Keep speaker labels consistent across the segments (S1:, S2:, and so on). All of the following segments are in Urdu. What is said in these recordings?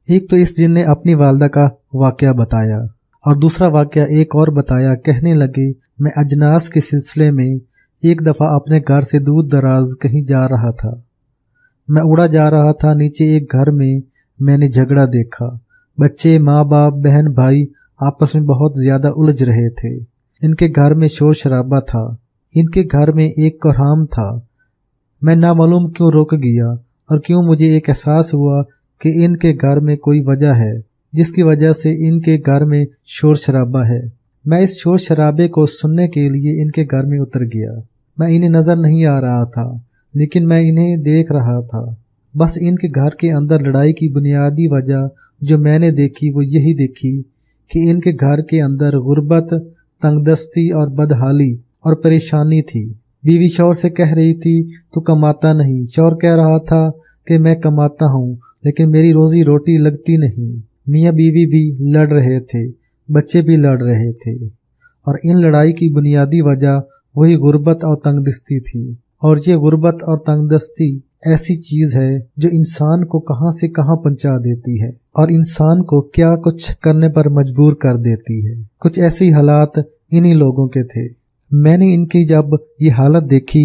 S1: ایک تو اس جن نے اپنی والدہ کا واقعہ بتایا اور دوسرا واقعہ ایک اور بتایا۔ کہنے لگے میں اجناس کے سلسلے میں ایک دفعہ اپنے گھر سے دور دراز کہیں جا رہا تھا۔ میں اڑا جا رہا تھا، نیچے ایک گھر میں نے جھگڑا دیکھا۔ بچے، ماں باپ، بہن بھائی آپس میں بہت زیادہ الجھ رہے تھے۔ ان کے گھر میں شور شرابہ تھا، ان کے گھر میں ایک کوہرام تھا۔ میں نامعلوم کیوں رک گیا اور کیوں مجھے ایک احساس ہوا کہ ان کے گھر میں کوئی وجہ ہے جس کی وجہ سے ان کے گھر میں شور شرابہ ہے۔ میں اس شور شرابے کو سننے کے لیے ان کے گھر میں اتر گیا۔ میں انہیں نظر نہیں آ رہا تھا لیکن میں انہیں دیکھ رہا تھا۔ بس ان کے گھر کے اندر لڑائی کی بنیادی وجہ جو میں نے دیکھی وہ یہی دیکھی کہ ان کے گھر کے اندر غربت، تنگ دستی اور بدحالی اور پریشانی تھی۔ بیوی شوہر سے کہہ رہی تھی تو کماتا نہیں، شوہر کہہ رہا تھا کہ میں کماتا ہوں لیکن میری روزی روٹی لگتی نہیں۔ میاں بیوی بھی لڑ رہے تھے، بچے بھی لڑ رہے تھے، اور ان لڑائی کی بنیادی وجہ وہی غربت اور تنگ دستی تھی۔ اور یہ غربت اور تنگ دستی ایسی چیز ہے جو انسان کو کہاں سے کہاں پہنچا دیتی ہے اور انسان کو کیا کچھ کرنے پر مجبور کر دیتی ہے۔ کچھ ایسی حالات انہی لوگوں کے تھے۔ میں نے ان کی جب یہ حالت دیکھی،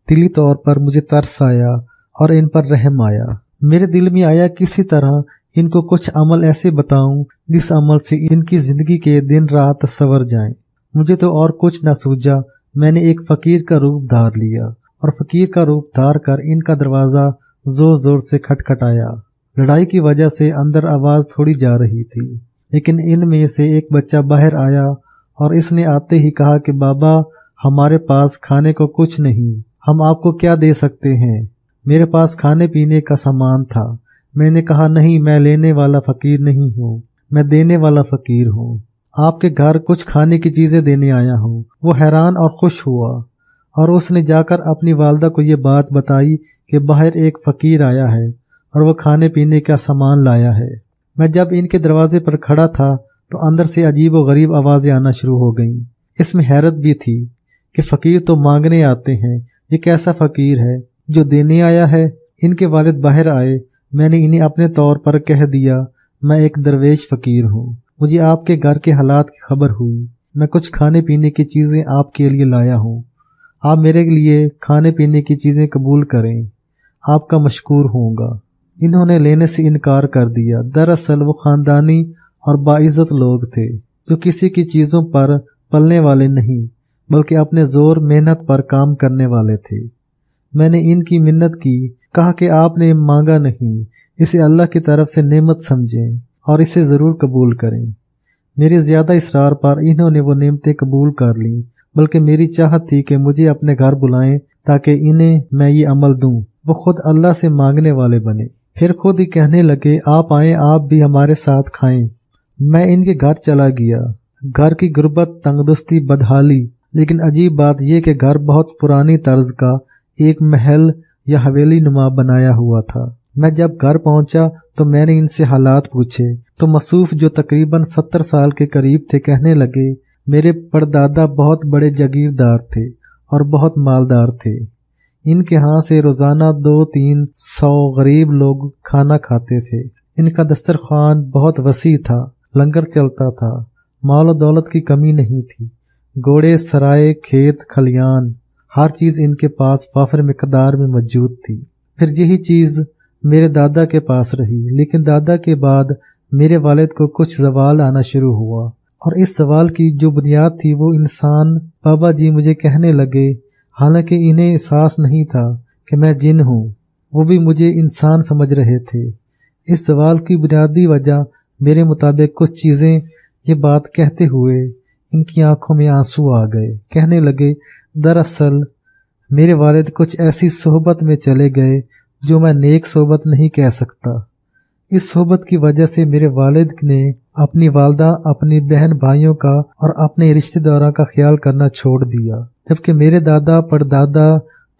S1: دلی طور پر مجھے ترس آیا اور ان پر رحم آیا۔ میرے دل میں آیا کسی طرح ان کو کچھ عمل ایسے بتاؤں جس عمل سے ان کی زندگی کے دن رات سنور جائیں۔ مجھے تو اور کچھ نہ سوجا، میں نے ایک فقیر کا روپ دھار لیا اور فقیر کا روپ دھار کر ان کا دروازہ زور زور سے کھٹکھٹایا۔ لڑائی کی وجہ سے اندر آواز تھوڑی جا رہی تھی، لیکن ان میں سے ایک بچہ باہر آیا اور اس نے آتے ہی کہا کہ بابا، ہمارے پاس کھانے کو کچھ نہیں، ہم آپ کو کیا دے سکتے ہیں؟ میرے پاس کھانے پینے کا سامان تھا۔ میں نے کہا نہیں، میں لینے والا فقیر نہیں ہوں، میں دینے والا فقیر ہوں۔ آپ کے گھر کچھ کھانے کی چیزیں دینے آیا ہوں۔ وہ حیران اور خوش ہوا اور اس نے جا کر اپنی والدہ کو یہ بات بتائی کہ باہر ایک فقیر آیا ہے اور وہ کھانے پینے کا سامان لایا ہے۔ میں جب ان کے دروازے پر کھڑا تھا تو اندر سے عجیب و غریب آوازیں آنا شروع ہو گئیں۔ اس میں حیرت بھی تھی کہ فقیر تو مانگنے آتے ہیں، یہ کیسا فقیر ہے جو دینے آیا ہے؟ ان کے والد باہر آئے۔ میں نے انہیں اپنے طور پر کہہ دیا میں ایک درویش فقیر ہوں، مجھے آپ کے گھر کے حالات کی خبر ہوئی، میں کچھ کھانے پینے کی چیزیں آپ کے لیے لایا ہوں، آپ میرے لیے کھانے پینے کی چیزیں قبول کریں، آپ کا مشکور ہوں گا۔ انہوں نے لینے سے انکار کر دیا۔ دراصل وہ خاندانی اور باعزت لوگ تھے جو کسی کی چیزوں پر پلنے والے نہیں بلکہ اپنے زور محنت پر کام کرنے والے تھے۔ میں نے ان کی منت کی، کہا کہ آپ نے مانگا نہیں، اسے اللہ کی طرف سے نعمت سمجھیں اور اسے ضرور قبول کریں۔ میرے زیادہ اصرار پر انہوں نے وہ نعمتیں قبول کر لیں، بلکہ میری چاہت تھی کہ مجھے اپنے گھر بلائیں تاکہ انہیں میں یہ عمل دوں۔ وہ خود اللہ سے مانگنے والے بنے، پھر خود ہی کہنے لگے آپ آئیں، آپ بھی ہمارے ساتھ کھائیں۔ میں ان کے گھر چلا گیا۔ گھر کی غربت، تنگدستی، بدحالی، لیکن عجیب بات یہ کہ گھر بہت پرانی طرز کا ایک محل یا حویلی نما بنایا ہوا تھا۔ میں جب گھر پہنچا تو میں نے ان سے حالات پوچھے تو مصوف جو تقریباً 70 سال کے قریب تھے کہنے لگے میرے پردادا بہت بڑے جاگیردار تھے اور بہت مالدار تھے، ان کے ہاں سے روزانہ 200-300 غریب لوگ کھانا کھاتے تھے، ان کا دسترخوان بہت وسیع تھا، لنگر چلتا تھا، مال و دولت کی کمی نہیں تھی، گھوڑے، سرائے، کھیت کھلیان، ہر چیز ان کے پاس وافر مقدار میں موجود تھی۔ پھر یہی چیز میرے دادا کے پاس رہی، لیکن دادا کے بعد میرے والد کو کچھ زوال آنا شروع ہوا، اور اس زوال کی جو بنیاد تھی وہ انسان بابا جی مجھے کہنے لگے، حالانکہ انہیں احساس نہیں تھا کہ میں جن ہوں، وہ بھی مجھے انسان سمجھ رہے تھے۔ اس زوال کی بنیادی وجہ میرے مطابق کچھ چیزیں یہ بات کہتے ہوئے ان کی آنکھوں میں آنسو آ گئے، کہنے لگے دراصل میرے والد کچھ ایسی صحبت میں چلے گئے جو میں نیک صحبت نہیں کہہ سکتا۔ اس صحبت کی وجہ سے میرے والد نے اپنی والدہ، اپنی بہن بھائیوں کا اور اپنے رشتہ داروں کا خیال کرنا چھوڑ دیا، جبکہ میرے دادا پردادا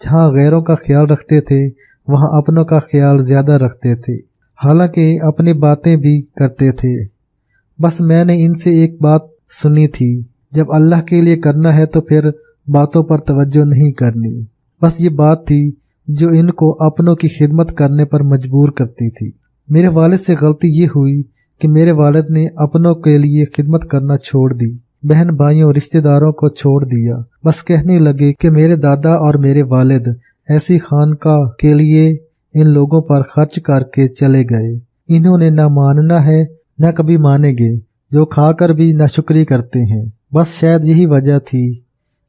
S1: جہاں غیروں کا خیال رکھتے تھے وہاں اپنوں کا خیال زیادہ رکھتے تھے، حالانکہ اپنی باتیں بھی کرتے تھے۔ بس میں نے ان سے ایک بات سنی تھی، جب اللہ کے لیے کرنا ہے تو پھر باتوں پر توجہ نہیں کرنی۔ بس یہ بات تھی جو ان کو اپنوں کی خدمت کرنے پر مجبور کرتی تھی۔ میرے والد سے غلطی یہ ہوئی کہ میرے والد نے اپنوں کے لیے خدمت کرنا چھوڑ دی، بہن بھائیوں رشتہ داروں کو چھوڑ دیا، بس کہنے لگے کہ میرے دادا اور میرے والد ایسی خانقاہ کے لیے ان لوگوں پر خرچ کر کے چلے گئے، انہوں نے نہ ماننا ہے نہ کبھی مانیں گے، جو کھا کر بھی ناشکری کرتے ہیں، بس شاید یہی وجہ تھی۔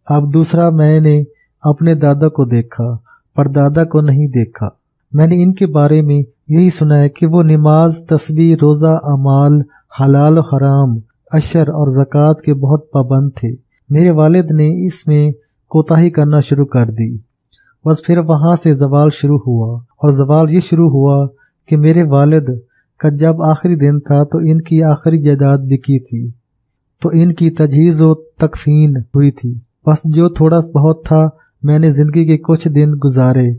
S1: اب دوسرا، میں نے اپنے دادا کو دیکھا پر دادا کو نہیں دیکھا۔ میں نے ان کے بارے میں یہی سنا ہے کہ وہ نماز، تسبیح، روزہ، اعمال، حلال و حرام، عشر اور زکوٰۃ کے بہت پابند تھے۔ میرے والد نے اس میں کوتاہی کرنا شروع کر دی، بس پھر وہاں سے زوال شروع ہوا، اور زوال یہ شروع ہوا کہ میرے والد کا جب آخری دن تھا تو ان کی آخری جائیداد بکی تھی، تو ان کی تجہیز و تکفین ہوئی تھی، بس جو تھوڑا بہت تھا میں نے زندگی کے کچھ دن گزارے۔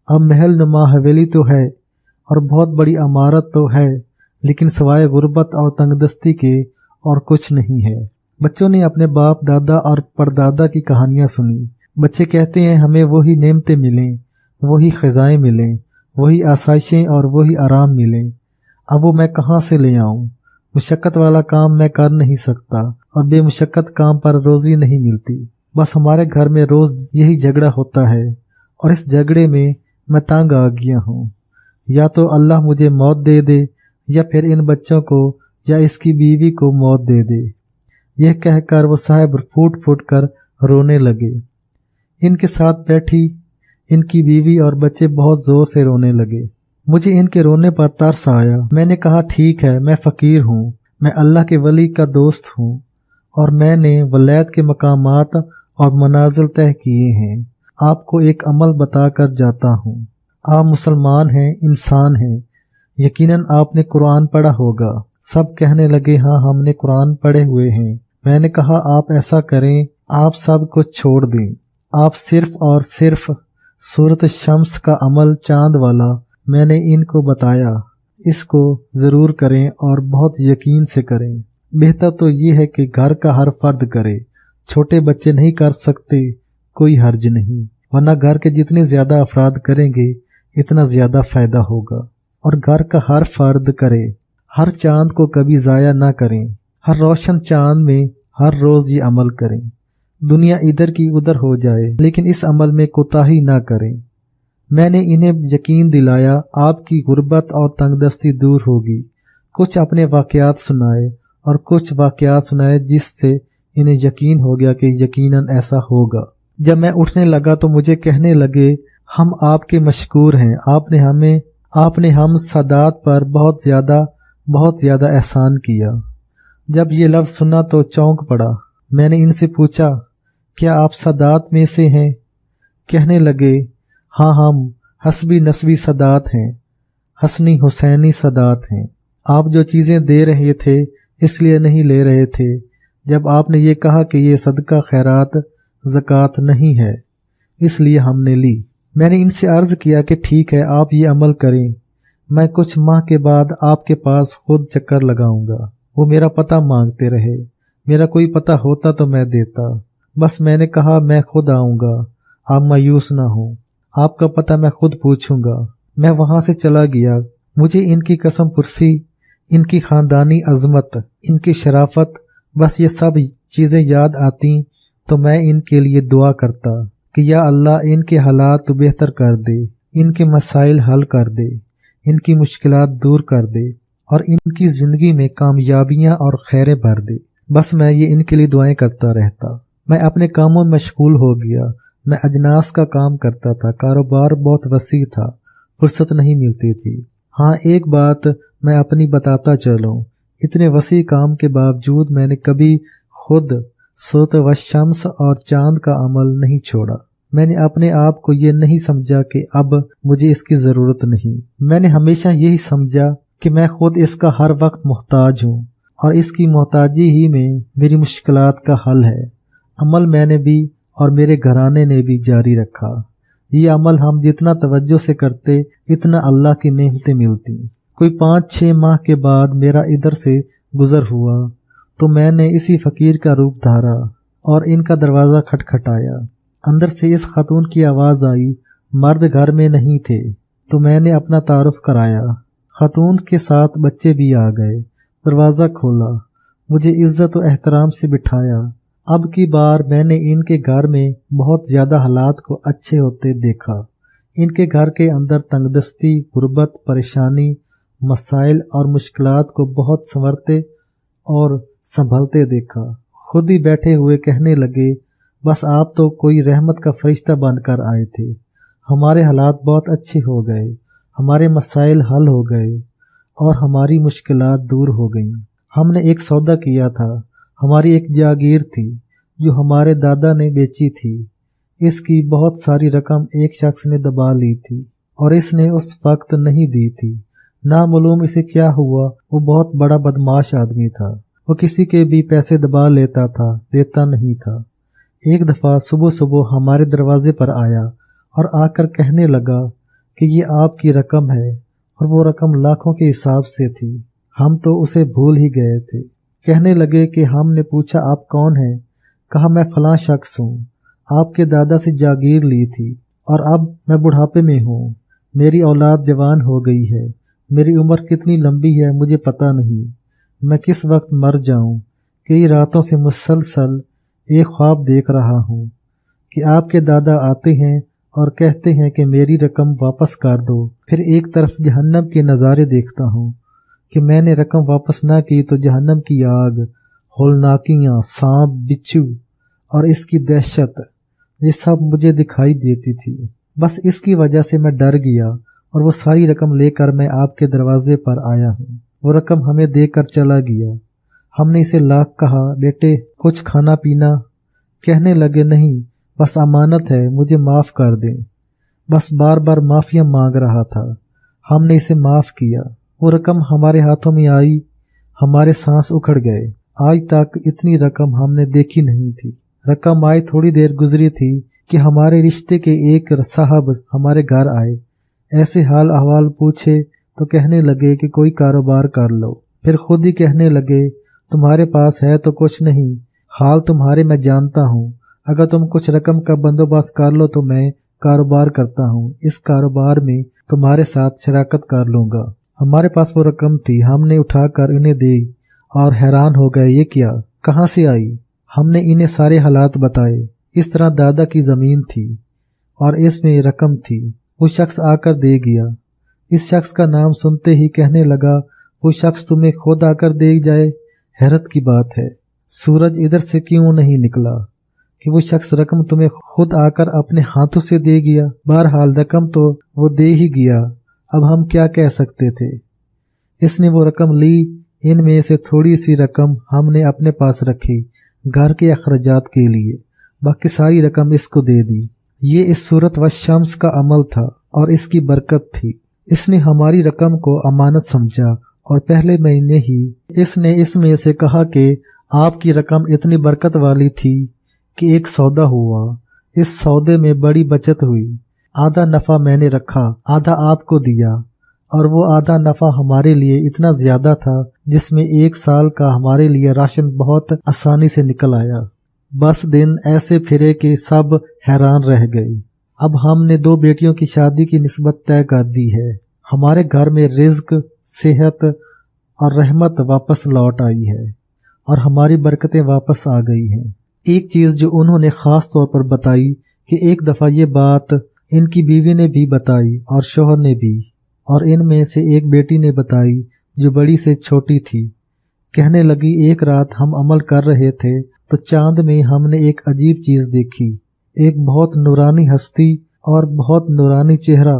S1: اب محل نما حویلی تو ہے اور بہت بڑی عمارت تو ہے، لیکن سوائے غربت اور تنگ دستی کے اور کچھ نہیں ہے۔ بچوں نے اپنے باپ دادا اور پردادا کی کہانیاں سنی۔ بچے کہتے ہیں ہمیں وہی نعمتیں ملیں، وہی خزائیں ملیں، وہی آسائشیں اور وہی آرام ملیں، اب وہ میں کہاں سے لے آؤں؟ مشقت والا کام میں کر نہیں سکتا اور بے مشقت کام پر روزی نہیں ملتی۔ بس ہمارے گھر میں روز یہی جھگڑا ہوتا ہے، اور اس جھگڑے میں میں تنگ آ گیا ہوں۔ یا تو اللہ مجھے موت دے دے یا پھر ان بچوں کو یا اس کی بیوی کو موت دے دے۔ یہ کہہ کر وہ صاحب پھوٹ پھوٹ کر رونے لگے۔ ان کے ساتھ بیٹھی ان کی بیوی اور بچے بہت زور سے رونے لگے۔ مجھے ان کے رونے پر ترس آیا۔ میں نے کہا ٹھیک ہے، میں فقیر ہوں، میں اللہ کے ولی کا دوست ہوں، اور میں نے ولایت کے مقامات اور منازل طے کیے ہیں۔ آپ کو ایک عمل بتا کر جاتا ہوں۔ آپ مسلمان ہیں، انسان ہیں، یقیناً آپ نے قرآن پڑھا ہوگا۔ سب کہنے لگے ہاں ہم نے قرآن پڑھے ہوئے ہیں۔ میں نے کہا آپ ایسا کریں، آپ سب کچھ چھوڑ دیں، آپ صرف اور صرف سورۃ شمس کا عمل چاند والا میں نے ان کو بتایا، اس کو ضرور کریں اور بہت یقین سے کریں۔ بہتر تو یہ ہے کہ گھر کا ہر فرد کرے، چھوٹے بچے نہیں کر سکتے کوئی حرج نہیں، ورنہ گھر کے جتنے زیادہ افراد کریں گے اتنا زیادہ فائدہ ہوگا، اور گھر کا ہر فرد کرے، ہر چاند کو کبھی ضائع نہ کریں، ہر روشن چاند میں ہر روز یہ عمل کریں، دنیا ادھر کی ادھر ہو جائے لیکن اس عمل میں کوتاہی نہ کریں۔ میں نے انہیں یقین دلایا آپ کی غربت اور تنگ دستی دور ہوگی، کچھ اپنے واقعات سنائے اور کچھ واقعات سنائے جس سے انہیں یقین ہو گیا کہ یقیناً ایسا ہوگا۔ جب میں اٹھنے لگا تو مجھے کہنے لگے ہم آپ کے مشکور ہیں، آپ نے ہم سادات پر بہت زیادہ احسان کیا۔ جب یہ لفظ سنا تو چونک پڑا۔ میں نے ان سے پوچھا کیا آپ سادات میں سے ہیں؟ کہنے لگے ہاں ہم حسبی نسبی سادات ہیں، حسنی حسینی سادات ہیں۔ آپ جو چیزیں دے رہے تھے اس لیے نہیں لے رہے تھے، جب آپ نے یہ کہا کہ یہ صدقہ خیرات زکوٰۃ نہیں ہے اس لیے ہم نے لی۔ میں نے ان سے عرض کیا کہ ٹھیک ہے آپ یہ عمل کریں، میں کچھ ماہ کے بعد آپ کے پاس خود چکر لگاؤں گا۔ وہ میرا پتہ مانگتے رہے، میرا کوئی پتہ ہوتا تو میں دیتا، بس میں نے کہا میں خود آؤں گا، آپ مایوس نہ ہوں، آپ کا پتہ میں خود پوچھوں گا۔ میں وہاں سے چلا گیا۔ مجھے ان کی قسم پرسی، ان کی خاندانی عظمت، ان کی شرافت، بس یہ سب چیزیں یاد آتی تو میں ان کے لیے دعا کرتا کہ یا اللہ ان کے حالات تو بہتر کر دے، ان کے مسائل حل کر دے، ان کی مشکلات دور کر دے اور ان کی زندگی میں کامیابیاں اور خیریں بھر دے۔ بس میں یہ ان کے لیے دعائیں کرتا رہتا۔ میں اپنے کاموں میں مشغول ہو گیا۔ میں اجناس کا کام کرتا تھا، کاروبار بہت وسیع تھا، فرصت نہیں ملتی تھی۔ ہاں ایک بات میں اپنی بتاتا چلوں، اتنے وسیع کام کے باوجود میں نے کبھی خود سورۃ والشمس اور چاند کا عمل نہیں چھوڑا۔ میں نے اپنے آپ کو یہ نہیں سمجھا کہ اب مجھے اس کی ضرورت نہیں، میں نے ہمیشہ یہی سمجھا کہ میں خود اس کا ہر وقت محتاج ہوں اور اس کی محتاجی ہی میں میری مشکلات کا حل ہے۔ عمل میں نے بھی اور میرے گھرانے نے بھی جاری رکھا۔ یہ عمل ہم جتنا توجہ سے کرتے اتنا اللہ کی نعمتیں ملتی۔ کوئی 5-6 ماہ کے بعد میرا ادھر سے گزر ہوا تو میں نے اسی فقیر کا روپ دھارا اور ان کا دروازہ کھٹکھٹایا۔ اندر سے اس خاتون کی آواز آئی، مرد گھر میں نہیں تھے، تو میں نے اپنا تعارف کرایا۔ خاتون کے ساتھ بچے بھی آ گئے۔ دروازہ کھولا، مجھے عزت و احترام سے بٹھایا۔ اب کی بار میں نے ان کے گھر میں بہت زیادہ حالات کو اچھے ہوتے دیکھا۔ ان کے گھر کے اندر تنگ دستی، غربت، پریشانی، مسائل اور مشکلات کو بہت سنورتے اور سنبھلتے دیکھا۔ خود ہی بیٹھے ہوئے کہنے لگے، بس آپ تو کوئی رحمت کا فرشتہ بن کر آئے تھے۔ ہمارے حالات بہت اچھے ہو گئے، ہمارے مسائل حل ہو گئے اور ہماری مشکلات دور ہو گئیں۔ ہم نے ایک سودا کیا تھا، ہماری ایک جاگیر تھی جو ہمارے دادا نے بیچی تھی۔ اس کی بہت ساری رقم ایک شخص نے دبا لی تھی اور اس نے اس وقت نہیں دی تھی۔ نامعلوم اسے کیا ہوا، وہ بہت بڑا بدمعاش آدمی تھا۔ وہ کسی کے بھی پیسے دبا لیتا تھا، دیتا نہیں تھا۔ ایک دفعہ صبح صبح ہمارے دروازے پر آیا اور آ کر کہنے لگا کہ یہ آپ کی رقم ہے، اور وہ رقم لاکھوں کے حساب سے تھی۔ ہم تو اسے بھول ہی گئے تھے۔ کہنے لگے کہ ہم نے پوچھا آپ کون ہیں؟ کہا میں فلاں شخص ہوں، آپ کے دادا سے جاگیر لی تھی اور اب میں بڑھاپے میں ہوں، میری اولاد جوان ہو گئی ہے، میری عمر کتنی لمبی ہے مجھے پتہ نہیں، میں کس وقت مر جاؤں۔ کئی راتوں سے مسلسل ایک خواب دیکھ رہا ہوں کہ آپ کے دادا آتے ہیں اور کہتے ہیں کہ میری رقم واپس کر دو، پھر ایک طرف جہنم کے نظارے دیکھتا ہوں کہ میں نے رقم واپس نہ کی تو جہنم کی آگ، ہولناکیاں، سانپ، بچھو اور اس کی دہشت، یہ سب مجھے دکھائی دیتی تھی۔ بس اس کی وجہ سے میں ڈر گیا اور وہ ساری رقم لے کر میں آپ کے دروازے پر آیا ہوں۔ وہ رقم ہمیں دے کر چلا گیا۔ ہم نے اسے لاکھ کہا، بیٹے کچھ کھانا پینا؟ کہنے لگے نہیں، بس امانت ہے، مجھے معاف کر دیں۔ بس بار بار معافیاں مانگ رہا تھا۔ ہم نے اسے معاف کیا۔ وہ رقم ہمارے ہاتھوں میں آئی، ہمارے سانس اکھڑ گئے۔ آج تک اتنی رقم ہم نے دیکھی نہیں تھی۔ رقم آئی، تھوڑی دیر گزری تھی کہ ہمارے رشتے کے ایک صاحب ہمارے گھر آئے۔ ایسے حال احوال پوچھے تو کہنے لگے کہ کوئی کاروبار کر لو۔ پھر خود ہی کہنے لگے تمہارے پاس ہے تو کچھ نہیں، حال تمہارے میں جانتا ہوں، اگر تم کچھ رقم کا بندوبست کر لو تو میں کاروبار کرتا ہوں، اس کاروبار میں تمہارے ساتھ شراکت کر لوں گا۔ ہمارے پاس وہ رقم تھی، ہم نے اٹھا کر انہیں دی اور حیران ہو گئے، یہ کیا، کہاں سے آئی؟ ہم نے انہیں سارے حالات بتائے۔ اس طرح دادا کی زمین تھی اور اس میں رقم تھی۔ وہ شخص آ کر دے گیا۔ اس شخص کا نام سنتے ہی کہنے لگا، وہ شخص تمہیں خود آ کر دے جائے، حیرت کی بات ہے، سورج ادھر سے کیوں نہیں نکلا کہ وہ شخص رقم تمہیں خود آ کر اپنے ہاتھوں سے دے گیا؟ بہرحال رقم تو وہ دے ہی گیا، اب ہم کیا کہہ سکتے تھے۔ اس نے وہ رقم لی، ان میں سے تھوڑی سی رقم ہم نے اپنے پاس رکھی گھر کے اخراجات کے لیے، باقی ساری رقم اس کو دے دی۔ یہ اس صورت و شمس کا عمل تھا اور اس کی برکت تھی۔ اس نے ہماری رقم کو امانت سمجھا اور پہلے مہینے ہی اس نے اس میں سے کہا کہ آپ کی رقم اتنی برکت والی تھی کہ ایک سودا ہوا، اس سودے میں بڑی بچت ہوئی، آدھا نفع میں نے رکھا، آدھا آپ کو دیا، اور وہ آدھا نفع ہمارے لیے اتنا زیادہ تھا جس میں ایک سال کا ہمارے لیے راشن بہت آسانی سے نکل آیا۔ بس دن ایسے پھرے کہ سب حیران رہ گئے۔ اب ہم نے 2 بیٹیوں کی شادی کی نسبت طے کر دی ہے۔ ہمارے گھر میں رزق، صحت اور رحمت واپس لوٹ آئی ہے اور ہماری برکتیں واپس آ گئی ہیں۔ ایک چیز جو انہوں نے خاص طور پر بتائی کہ ایک دفعہ یہ بات ان کی بیوی نے بھی بتائی اور شوہر نے بھی، اور ان میں سے ایک بیٹی نے بتائی جو بڑی سے چھوٹی تھی۔ کہنے لگی ایک رات ہم عمل کر رہے تھے تو چاند میں ہم نے ایک عجیب چیز دیکھی، ایک بہت نورانی ہستی اور بہت نورانی چہرہ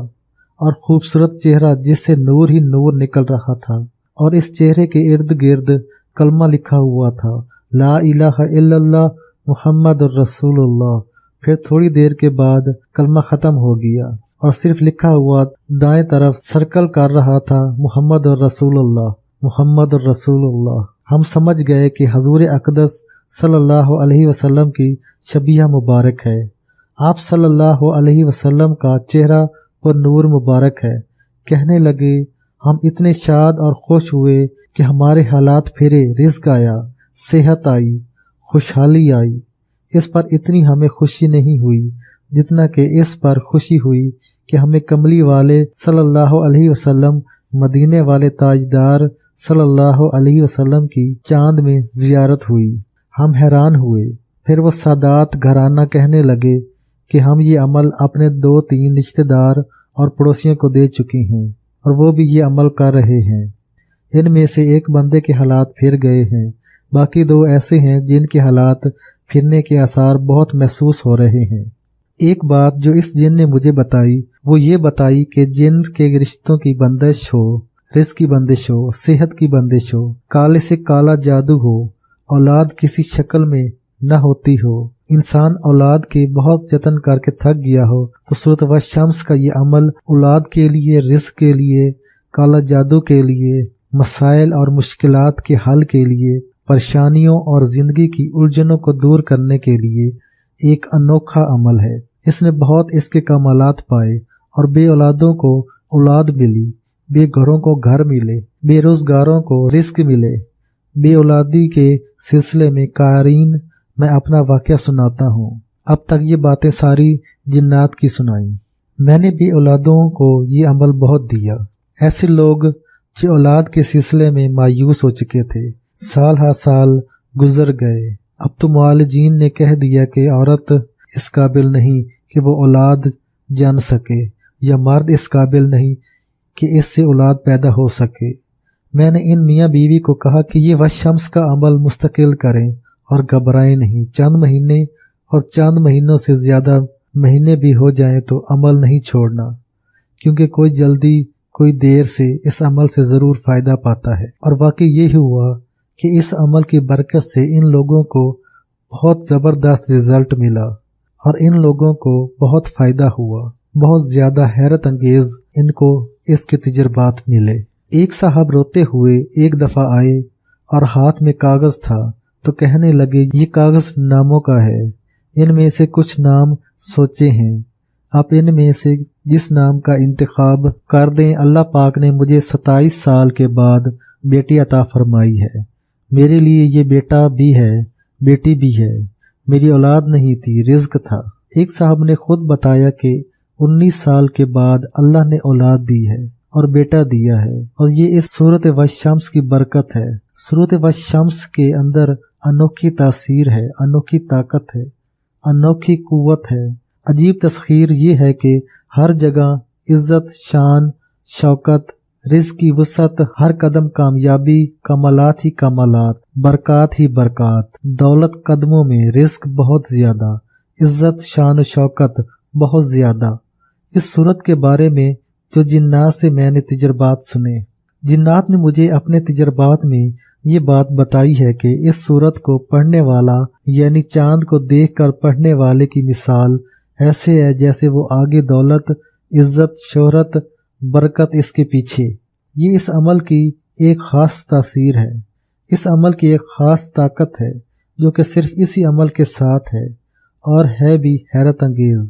S1: اور خوبصورت چہرہ جس سے نور ہی نور نکل رہا تھا، اور اس چہرے کے ارد گرد کلمہ لکھا ہوا تھا، لا الہ الا اللہ محمد الرسول اللہ۔ پھر تھوڑی دیر کے بعد کلمہ ختم ہو گیا اور صرف لکھا ہوا دائیں طرف سرکل کر رہا تھا، محمد الرسول اللہ، محمد الرسول اللہ۔ ہم سمجھ گئے کہ حضور اقدس صلی اللہ علیہ وسلم کی شبیہ مبارک ہے۔ آپ صلی اللہ علیہ وسلم کا چہرہ پر نور مبارک ہے۔ کہنے لگے ہم اتنے شاد اور خوش ہوئے کہ ہمارے حالات پھرے، رزق آیا، صحت آئی، خوشحالی آئی۔ اس پر اتنی ہمیں خوشی نہیں ہوئی جتنا کہ اس پر خوشی ہوئی کہ ہمیں کملی والے صلی اللہ علیہ وسلم مدینے والے تاجدار صلی اللہ علیہ وسلم کی چاند میں زیارت ہوئی۔ ہم حیران ہوئے۔ پھر وہ سادات گھرانہ کہنے لگے کہ ہم یہ عمل اپنے 2-3 رشتہ دار اور پڑوسیوں کو دے چکے ہیں اور وہ بھی یہ عمل کر رہے ہیں۔ ان میں سے ایک بندے کے حالات پھر گئے ہیں، باقی 2 ایسے ہیں جن کے حالات پھرنے کے آثار بہت محسوس ہو رہے ہیں۔ ایک بات جو اس جن نے مجھے بتائی وہ یہ بتائی کہ جن کے رشتوں کی بندش ہو، رزق کی بندش ہو، صحت کی بندش ہو، کالے سے کالا جادو ہو، اولاد کسی شکل میں نہ ہوتی ہو، انسان اولاد کے بہت جتن کر کے تھک گیا ہو تو سورۃ والشمس کا یہ عمل اولاد کے لیے، رزق کے لیے، کالا جادو کے لیے، مسائل اور مشکلات کے حل کے لیے، پریشانیوں اور زندگی کی الجھنوں کو دور کرنے کے لیے ایک انوکھا عمل ہے۔ اس نے بہت اس کے کمالات پائے اور بے اولادوں کو اولاد ملی، بے گھروں کو گھر ملے، بے روزگاروں کو رزق ملے۔ بے اولادی کے سلسلے میں قارئین میں اپنا واقعہ سناتا ہوں۔ اب تک یہ باتیں ساری جنات کی سنائیں۔ میں نے بے اولادوں کو یہ عمل بہت دیا۔ ایسے لوگ جو اولاد کے سلسلے میں مایوس ہو چکے تھے، سال ہر سال گزر گئے۔ اب تو معالجین نے کہہ دیا کہ عورت اس قابل نہیں کہ وہ اولاد جن سکے، یا مرد اس قابل نہیں کہ اس سے اولاد پیدا ہو سکے۔ میں نے ان میاں بیوی کو کہا کہ یہ والشمس کا عمل مستقل کریں اور گھبرائیں نہیں۔ چند مہینے اور چند مہینوں سے زیادہ مہینے بھی ہو جائیں تو عمل نہیں چھوڑنا، کیونکہ کوئی جلدی کوئی دیر سے اس عمل سے ضرور فائدہ پاتا ہے۔ اور واقعی یہ ہوا کہ اس عمل کی برکت سے ان لوگوں کو بہت زبردست رزلٹ ملا اور ان لوگوں کو بہت فائدہ ہوا، بہت زیادہ حیرت انگیز ان کو اس کے تجربات ملے۔ ایک صاحب روتے ہوئے ایک دفعہ آئے اور ہاتھ میں کاغذ تھا تو کہنے لگے یہ کاغذ ناموں کا ہے، ان میں سے کچھ نام سوچے ہیں، آپ ان میں سے جس نام کا انتخاب کر دیں۔ اللہ پاک نے مجھے 27 سال کے بعد بیٹی عطا فرمائی ہے، میرے لیے یہ بیٹا بھی ہے، بیٹی بھی ہے، میری اولاد نہیں تھی، رزق تھا۔ ایک صاحب نے خود بتایا کہ 19 سال کے بعد اللہ نے اولاد دی ہے اور بیٹا دیا ہے، اور یہ اس سورۃ والشمس کی برکت ہے۔ سورۃ والشمس کے اندر انوکھی تاثیر ہے، انوکھی طاقت ہے، انوکھی قوت ہے۔ عجیب تسخیر یہ ہے کہ ہر جگہ عزت، شان، شوکت، رزق کی وسعت، ہر قدم کامیابی، کمالات ہی کمالات، برکات ہی برکات، دولت قدموں میں، رزق بہت زیادہ، عزت، شان و شوکت بہت زیادہ۔ اس صورت کے بارے میں جو جنات سے میں نے تجربات سنے، جنات نے مجھے اپنے تجربات میں یہ بات بتائی ہے کہ اس صورت کو پڑھنے والا، یعنی چاند کو دیکھ کر پڑھنے والے کی مثال ایسے ہے جیسے وہ آگے دولت، عزت، شہرت، برکت اس کے پیچھے۔ یہ اس عمل کی ایک خاص تاثیر ہے، اس عمل کی ایک خاص طاقت ہے جو کہ صرف اسی عمل کے ساتھ ہے، اور ہے بھی حیرت انگیز۔